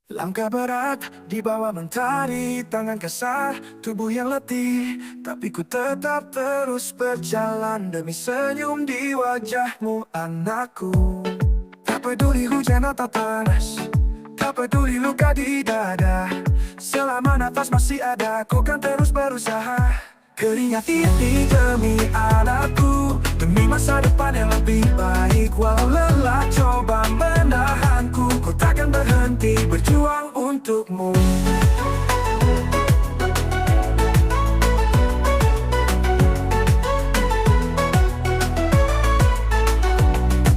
Langkah berat di bawah mentari, tangan kasar, tubuh yang letih. Tapi ku tetap terus berjalan demi senyum di wajahmu, anakku. Tak peduli hujan atau panas, tak peduli luka di dada. Selama nafas masih ada, ku kan terus berusaha. Keringat ini demi anakku, demi masa depan yang lebih baik. Walau lelah coba menahanku, ku takkan berhenti berjuang untukmu.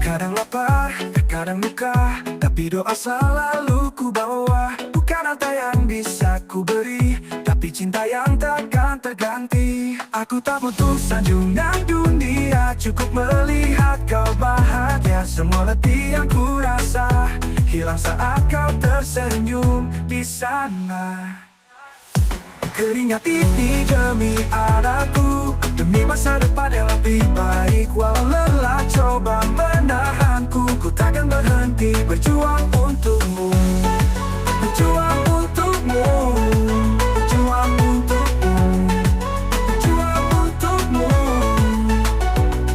Kadang lapar, kadang luka, tapi doa selalu ku bawa. Bukan harta yang bisa ku beri, tapi cinta yang takkan terganti. Aku tak butuh sanjungan dunia, cukup melihat kau bahagia. Semua letih yang ku rasa hilang saat kau tersenyum di sana. Keringat ini demi anakku, demi masa depan yang lebih baik. Walau lelah coba menahanku, ku takkan berhenti berjuang untukmu. Berjuang untukmu, berjuang untukmu, berjuang untukmu.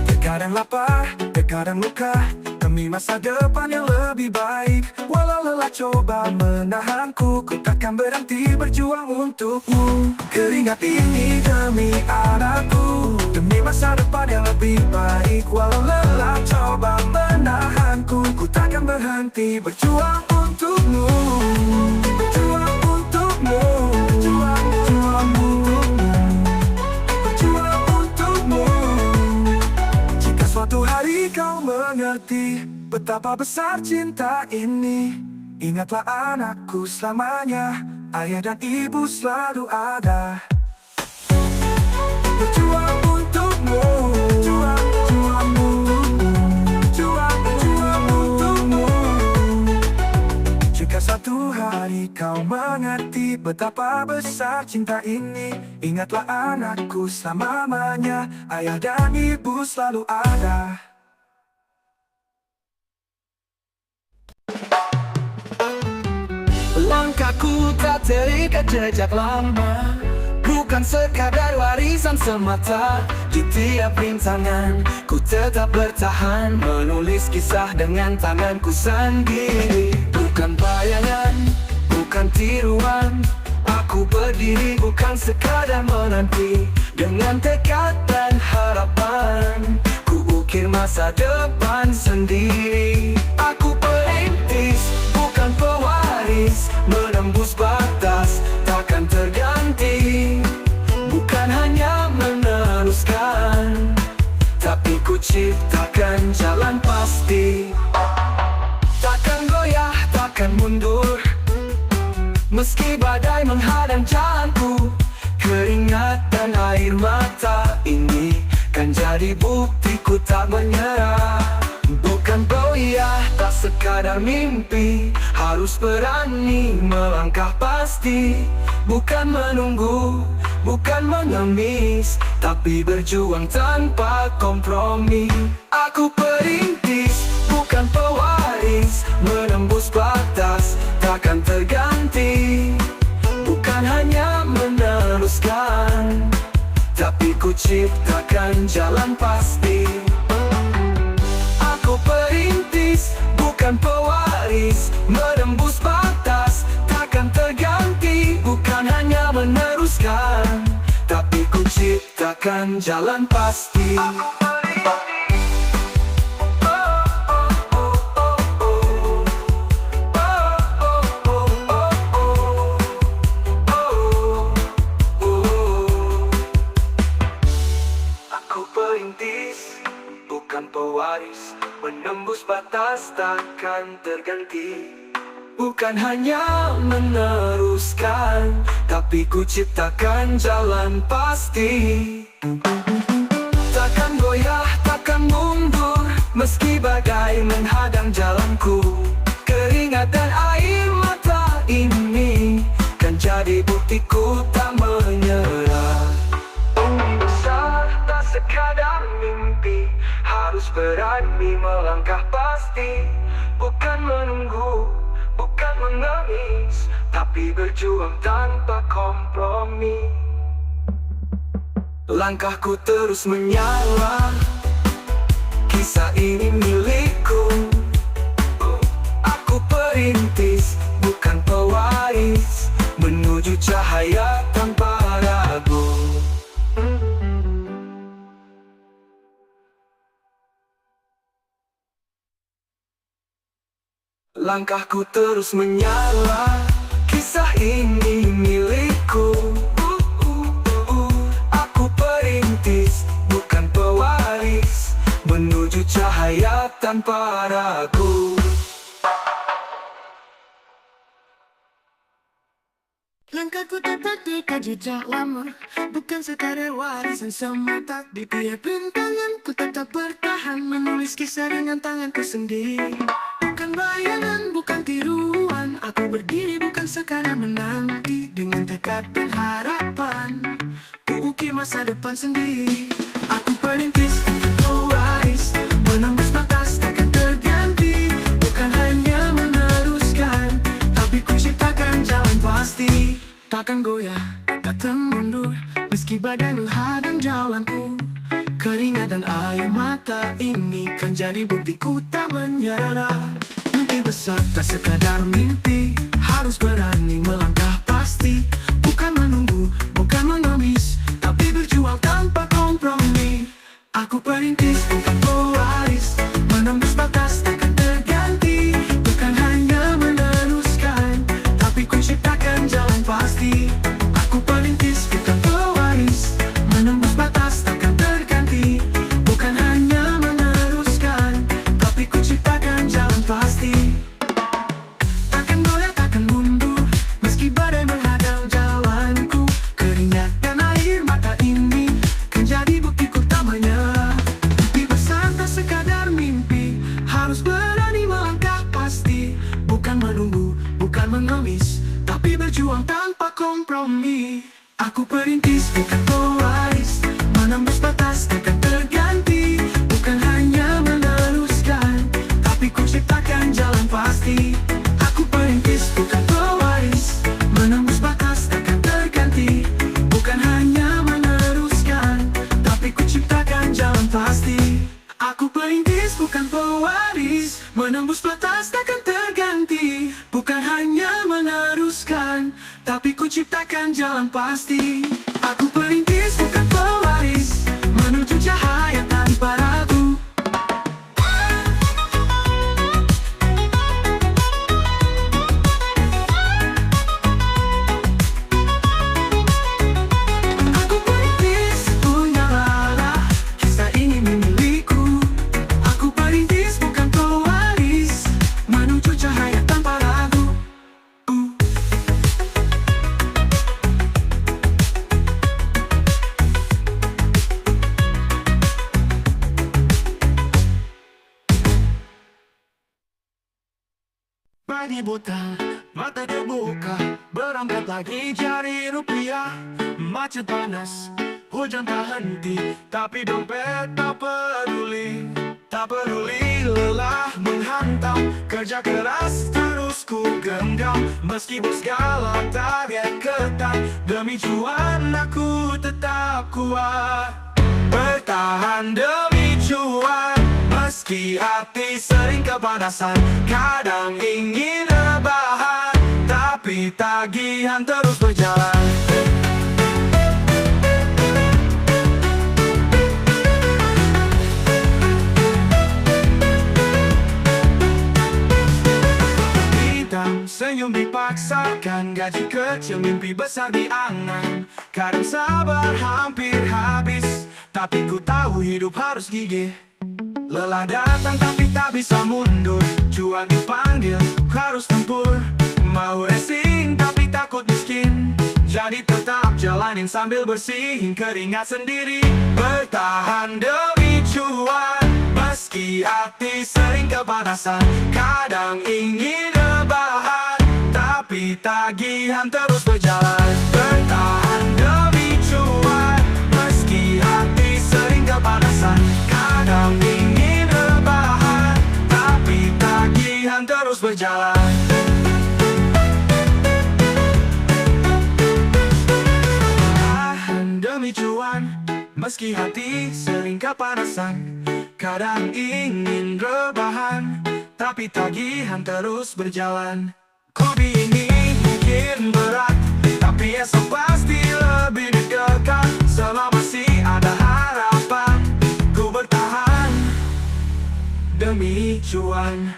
Terkadang lapar, terkadang luka, demi masa depan yang lebih baik. Walau lelah coba menahanku, ku takkan berhenti berjuang untukmu. Keringat ini demi anakku, demi masa depan yang lebih baik. Walau lelah coba menahanku, ku takkan berhenti berjuang untukmu. Berjuang untukmu, berjuang, berjuang untukmu, berjuang untukmu. Jika suatu hari kau mengerti betapa besar cinta ini, ingatlah anakku, selamanya ayah dan ibu selalu ada. Berjuang untukmu, berjuang, berjuang untukmu, berjuang, berjuang untukmu. Jika satu hari kau mengerti betapa besar cinta ini, ingatlah anakku, selamanya ayah dan ibu selalu ada. Langkahku tak terikat jejak lama, bukan sekadar warisan semata. Di tiap rintangan ku tetap bertahan, menulis kisah dengan tanganku sendiri. Bukan bayangan, bukan tiruan, aku berdiri bukan sekadar menanti. Dengan tekad dan harapan, ku ukir masa depan sendiri. Aku perintis, bukan pewaris, menembus batas, takkan terganti. Bukan hanya meneruskan, tapi ku ciptakan jalan pasti. Takkan goyah, takkan mundur, meski badai menghadang jalanku. Keringat dan air mata ini kan jadi bukti ku tak menyerah. Bukan goyah, tak sekadar mimpi, harus berani melangkah pasti. Bukan menunggu, bukan mengemis, tapi berjuang tanpa kompromi. Aku perintis, bukan pewaris, menembus batas, takkan terganti. Bukan hanya meneruskan, tapi ku ciptakan jalan pasti. Aku perintis, bukan pewaris, menembus batas, takkan terganti. Bukan hanya meneruskan, tapi ku ciptakan jalan pasti. Aku perintis. Bukan pewaris, menembus batas takkan terganti. Bukan hanya meneruskan, tapi ku ciptakan jalan pasti. Takkan goyah, takkan mundur, meski badai menghadang jalanku. Keringat dan air mata ini kan jadi buktiku tak menyerah. Besar tak sekadar mimpi, harus berani melangkah pasti. Bukan menunggu, bukan menangis, tapi berjuang tanpa kompromi. Langkahku terus menyala, kisah ini milikku. Aku perintis, bukan pewaris, menuju cahaya tanpa ragu. Langkahku terus menyala, kisah ini milikku. Aku perintis, bukan pewaris, menuju cahaya tanpa ragu. Langkahku tetap dekat jejak lama, bukan sekadar warisan semata. Di tiap rintangan ku tetap bertahan, menulis kisah dengan tanganku sendiri. Bukan bayangan, bukan tiruan, aku berdiri bukan sekadar menanti. Dengan tekad dan harapan, ku ukir masa depan sendiri. Aku perintis, pewaris, menembus batas takkan terganti. Bukan hanya meneruskan, tapi ku ciptakan jalan pasti. Takkan goyah, takkan mundur, meski badai menghadang jalanku. Keringat dan air mata ini kan jadi buktiku tak menyerah. Mimpi besar tak sekadar mimpi, harus berani melangkah pasti. Bukan menunggu, bukan mengemis, tapi berjuang tanpa kompromi. Aku perintis, bukan pewaris, menembus batas takkan terganti. Bukan hanya meneruskan, tapi ku ciptakan jalan pasti. Aku perintis, bukan pewaris, menembus batas takkan terganti. Bukan hanya meneruskan, tapi ku ciptakan jalan pasti. Takkan goyah, takkan mundur, meski badai menghadang jalanku. Keringat dan air mata ini kan jadi buktiku tak menyerah. Mimpi besar tak sekadar mimpi, harus berani melangkah pasti. Bukan menunggu, bukan mengemis, tapi berjuang tanpa kompromi. Aku perintis, bukan pewaris, menembus batas takkan terganti. Bukan hanya meneruskan, tapi ku ciptakan jalan pasti. Aku perintis, bukan pewaris, menembus batas takkan terganti. Bukan hanya meneruskan, tapi ku ciptakan jalan pasti. Aku perintis, bukan pewaris, menembus batas takkan terganti. Bukan hanya meneruskan, tapi ku ciptakan jalan pasti. Aku perintis, bukan pewaris, menuju cahaya tanpa ragu. Aku perintis, punya rara, kisah ini milikku. Aku perintis, bukan pewaris, menuju cahaya tanpa ragu. Pagi buta, mata terbuka, berangkat lagi cari rupiah. Macet panas, hujan tak henti, tapi dompet tak peduli. Tak peduli lelah menghantam, kerja keras terus ku genggam. Meski segala target ketat, demi cuan aku tetap kuat. Bertahan demi cuan, meski hati sering kepanasan. Kadang ingin rebahan, tapi tagihan terus berjalan. Hitam senyum dipaksakan, gaji kecil mimpi besar di angan. Kadang sabar hampir habis, tapi ku tahu hidup harus gigih. Lelah datang tapi tak bisa mundur, cuan dipanggil harus tempur. Mau racing tapi takut miskin, jadi tetap jalanin sambil bersihin keringat sendiri. Bertahan demi cuan, meski hati sering kepanasan. Kadang ingin rebahan, tapi tagihan terus berjalan. Bertahan demi cuan, meski hati sering kepanasan. Kadang ingin rebahan, tapi tagihan terus berjalan. Meski hati sering kepanasan, kadang ingin rebahan, tapi tagihan terus berjalan. Hobi ini mungkin berat, tapi esok pasti lebih dekat. Selama masih ada harapan, ku bertahan demi cuan.